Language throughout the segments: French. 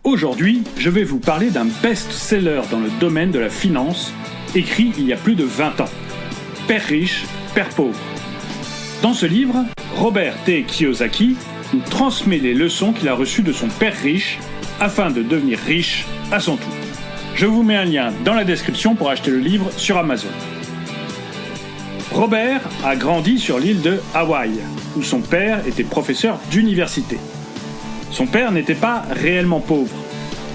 Aujourd'hui, je vais vous parler d'un best-seller dans le domaine de la finance, écrit il y a plus de 20 ans. Père riche, père pauvre. Dans ce livre, Robert T. Kiyosaki nous transmet les leçons qu'il a reçues de son père riche afin de devenir riche à son tour. Je vous mets un lien dans la description pour acheter le livre sur Amazon. Robert a grandi sur l'île de Hawaï, où son père était professeur d'université. Son père n'était pas réellement pauvre,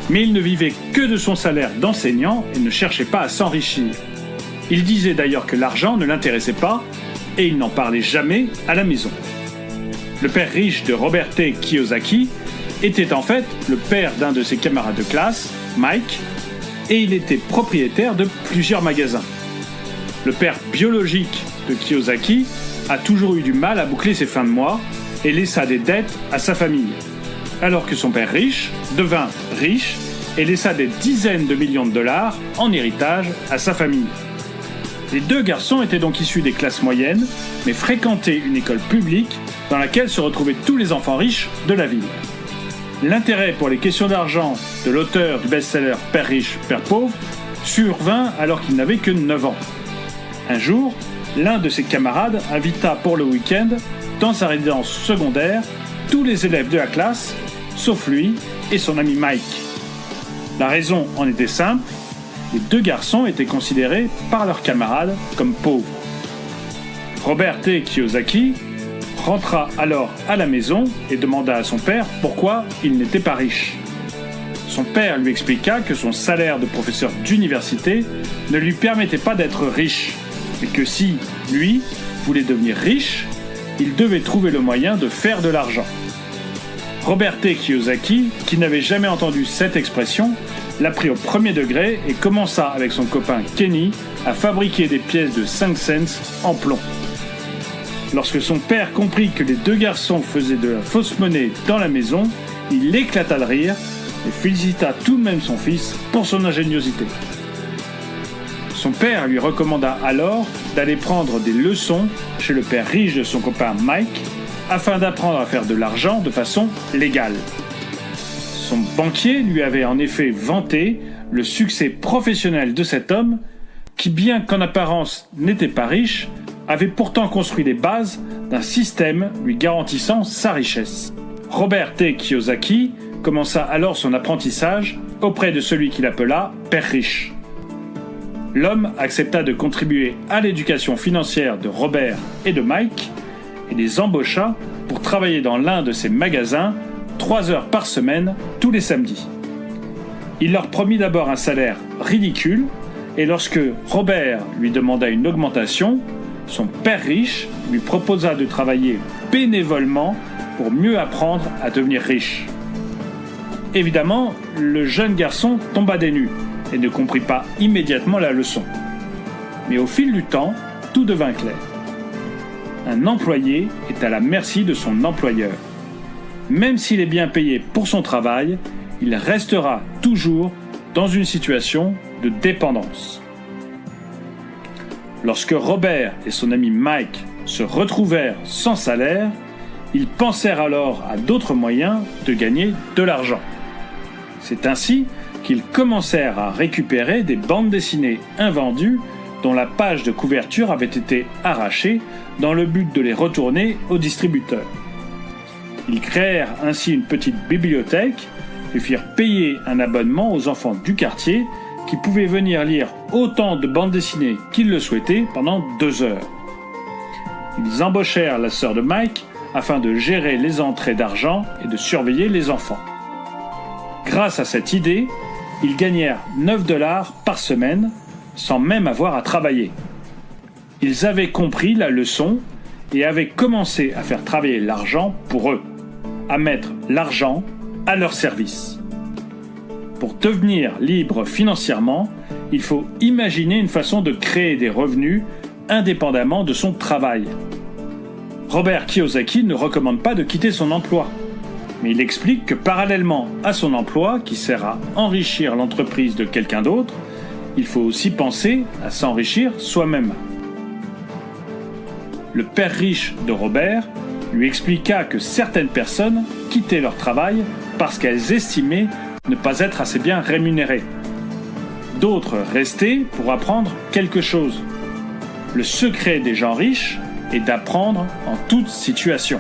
mais il ne vivait que de son salaire d'enseignant et ne cherchait pas à s'enrichir. Il disait d'ailleurs que l'argent ne l'intéressait pas et il n'en parlait jamais à la maison. Le père riche de Robert T. Kiyosaki était en fait le père d'un de ses camarades de classe, Mike, et il était propriétaire de plusieurs magasins. Le père biologique de Kiyosaki a toujours eu du mal à boucler ses fins de mois et laissa des dettes à sa famille. Alors que son père riche devint riche et laissa des dizaines de millions de dollars en héritage à sa famille. Les deux garçons étaient donc issus des classes moyennes, mais fréquentaient une école publique dans laquelle se retrouvaient tous les enfants riches de la ville. L'intérêt pour les questions d'argent de l'auteur du best-seller Père riche, père pauvre survint alors qu'il n'avait que 9 ans. Un jour, l'un de ses camarades invita pour le week-end, dans sa résidence secondaire, tous les élèves de la classe, sauf lui et son ami Mike. La raison en était simple, les deux garçons étaient considérés par leurs camarades comme pauvres. Robert T. Kiyosaki rentra alors à la maison et demanda à son père pourquoi il n'était pas riche. Son père lui expliqua que son salaire de professeur d'université ne lui permettait pas d'être riche, mais que si, lui, voulait devenir riche, il devait trouver le moyen de faire de l'argent. Robert T. Kiyosaki, qui n'avait jamais entendu cette expression, l'a pris au premier degré et commença avec son copain Kenny à fabriquer des pièces de 5 cents en plomb. Lorsque son père comprit que les deux garçons faisaient de la fausse monnaie dans la maison, il éclata de rire et félicita tout de même son fils pour son ingéniosité. Son père lui recommanda alors d'aller prendre des leçons chez le père riche de son copain Mike afin d'apprendre à faire de l'argent de façon légale. Son banquier lui avait en effet vanté le succès professionnel de cet homme qui, bien qu'en apparence n'était pas riche, avait pourtant construit les bases d'un système lui garantissant sa richesse. Robert T. Kiyosaki commença alors son apprentissage auprès de celui qu'il appela Père riche. L'homme accepta de contribuer à l'éducation financière de Robert et de Mike et les embaucha pour travailler dans l'un de ses magasins 3 heures par semaine tous les samedis. Il leur promit d'abord un salaire ridicule et lorsque Robert lui demanda une augmentation, son père riche lui proposa de travailler bénévolement pour mieux apprendre à devenir riche. Évidemment, le jeune garçon tomba des nues et ne comprit pas immédiatement la leçon. Mais au fil du temps, tout devint clair. Un employé est à la merci de son employeur. Même s'il est bien payé pour son travail, il restera toujours dans une situation de dépendance. Lorsque Robert et son ami Mike se retrouvèrent sans salaire, ils pensèrent alors à d'autres moyens de gagner de l'argent. C'est ainsi qu'ils commencèrent à récupérer des bandes dessinées invendues dont la page de couverture avait été arrachée dans le but de les retourner au distributeur. Ils créèrent ainsi une petite bibliothèque et firent payer un abonnement aux enfants du quartier qui pouvaient venir lire autant de bandes dessinées qu'ils le souhaitaient pendant 2 heures. Ils embauchèrent la sœur de Mike afin de gérer les entrées d'argent et de surveiller les enfants. Grâce à cette idée, ils gagnèrent 9 $ par semaine sans même avoir à travailler. Ils avaient compris la leçon et avaient commencé à faire travailler l'argent pour eux, à mettre l'argent à leur service. Pour devenir libre financièrement, il faut imaginer une façon de créer des revenus indépendamment de son travail. Robert Kiyosaki ne recommande pas de quitter son emploi, mais il explique que parallèlement à son emploi, qui sert à enrichir l'entreprise de quelqu'un d'autre, il faut aussi penser à s'enrichir soi-même. Le père riche de Robert lui expliqua que certaines personnes quittaient leur travail parce qu'elles estimaient ne pas être assez bien rémunérés. D'autres rester pour apprendre quelque chose. Le secret des gens riches est d'apprendre en toute situation.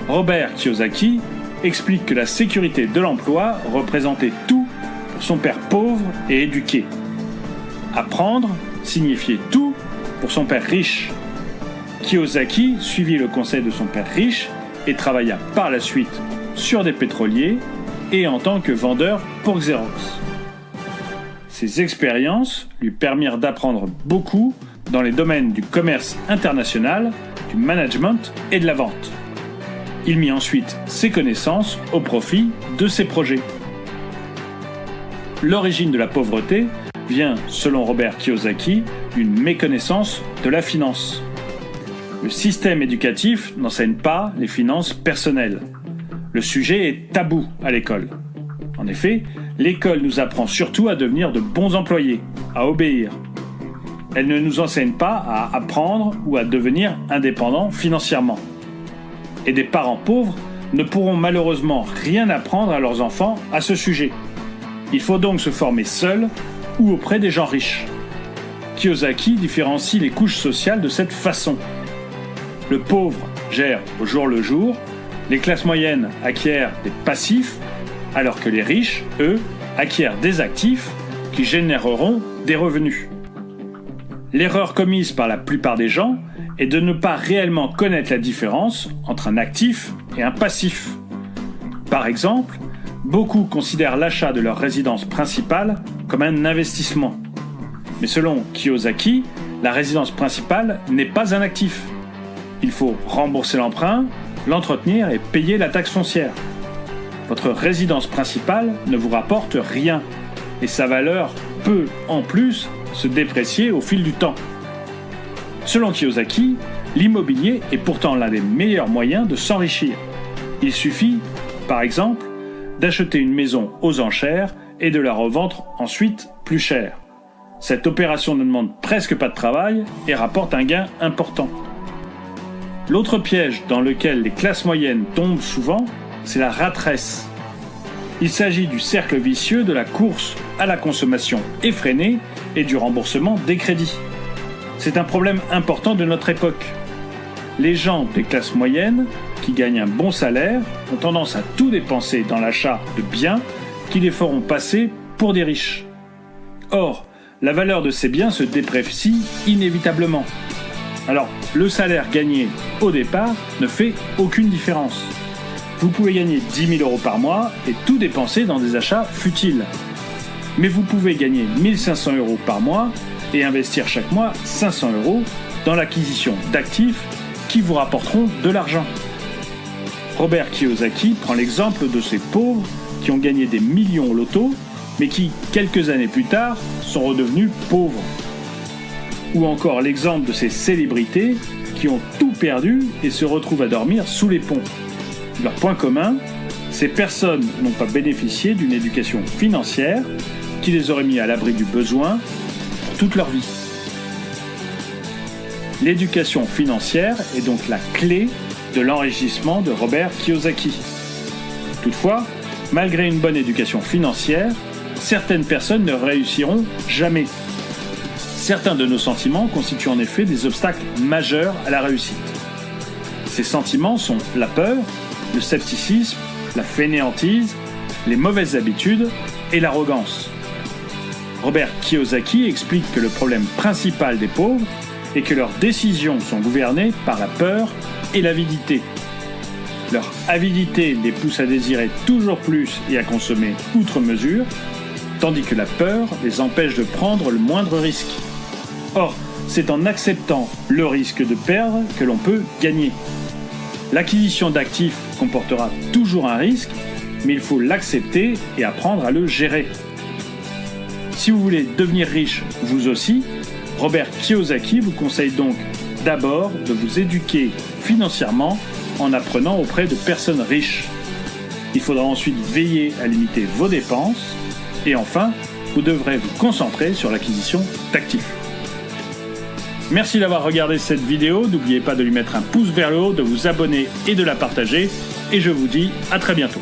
Robert Kiyosaki explique que la sécurité de l'emploi représentait tout pour son père pauvre et éduqué. Apprendre signifiait tout pour son père riche. Kiyosaki suivit le conseil de son père riche et travailla par la suite sur des pétroliers et en tant que vendeur pour Xerox. Ces expériences lui permirent d'apprendre beaucoup dans les domaines du commerce international, du management et de la vente. Il mit ensuite ses connaissances au profit de ses projets. L'origine de la pauvreté vient, selon Robert Kiyosaki, d'une méconnaissance de la finance. Le système éducatif n'enseigne pas les finances personnelles. Le sujet est tabou à l'école. En effet, l'école nous apprend surtout à devenir de bons employés, à obéir. Elle ne nous enseigne pas à apprendre ou à devenir indépendants financièrement. Et des parents pauvres ne pourront malheureusement rien apprendre à leurs enfants à ce sujet. Il faut donc se former seul ou auprès des gens riches. Kiyosaki différencie les couches sociales de cette façon. Le pauvre gère au jour le jour, les classes moyennes acquièrent des passifs, alors que les riches, eux, acquièrent des actifs qui généreront des revenus. L'erreur commise par la plupart des gens est de ne pas réellement connaître la différence entre un actif et un passif. Par exemple, beaucoup considèrent l'achat de leur résidence principale comme un investissement. Mais selon Kiyosaki, la résidence principale n'est pas un actif. Il faut rembourser l'emprunt, l'entretenir et payer la taxe foncière. Votre résidence principale ne vous rapporte rien et sa valeur peut, en plus, se déprécier au fil du temps. Selon Kiyosaki, l'immobilier est pourtant l'un des meilleurs moyens de s'enrichir. Il suffit, par exemple, d'acheter une maison aux enchères et de la revendre ensuite plus cher. Cette opération ne demande presque pas de travail et rapporte un gain important. L'autre piège dans lequel les classes moyennes tombent souvent, c'est la rat race. Il s'agit du cercle vicieux de la course à la consommation effrénée et du remboursement des crédits. C'est un problème important de notre époque. Les gens des classes moyennes, qui gagnent un bon salaire, ont tendance à tout dépenser dans l'achat de biens qui les feront passer pour des riches. Or, la valeur de ces biens se déprécie inévitablement. Alors, le salaire gagné au départ ne fait aucune différence. Vous pouvez gagner 10 000 € par mois et tout dépenser dans des achats futiles. Mais vous pouvez gagner 1 500 € par mois et investir chaque mois 500 € dans l'acquisition d'actifs qui vous rapporteront de l'argent. Robert Kiyosaki prend l'exemple de ces pauvres qui ont gagné des millions au loto, mais qui, quelques années plus tard, sont redevenus pauvres. Ou encore l'exemple de ces célébrités qui ont tout perdu et se retrouvent à dormir sous les ponts. Leur point commun, ces personnes n'ont pas bénéficié d'une éducation financière qui les aurait mis à l'abri du besoin pour toute leur vie. L'éducation financière est donc la clé de l'enrichissement de Robert Kiyosaki. Toutefois, malgré une bonne éducation financière, certaines personnes ne réussiront jamais. Certains de nos sentiments constituent en effet des obstacles majeurs à la réussite. Ces sentiments sont la peur, le scepticisme, la fainéantise, les mauvaises habitudes et l'arrogance. Robert Kiyosaki explique que le problème principal des pauvres est que leurs décisions sont gouvernées par la peur et l'avidité. Leur avidité les pousse à désirer toujours plus et à consommer outre mesure, tandis que la peur les empêche de prendre le moindre risque. Or, c'est en acceptant le risque de perdre que l'on peut gagner. L'acquisition d'actifs comportera toujours un risque, mais il faut l'accepter et apprendre à le gérer. Si vous voulez devenir riche vous aussi, Robert Kiyosaki vous conseille donc d'abord de vous éduquer financièrement en apprenant auprès de personnes riches. Il faudra ensuite veiller à limiter vos dépenses et enfin, vous devrez vous concentrer sur l'acquisition d'actifs. Merci d'avoir regardé cette vidéo, n'oubliez pas de lui mettre un pouce vers le haut, de vous abonner et de la partager, et je vous dis à très bientôt.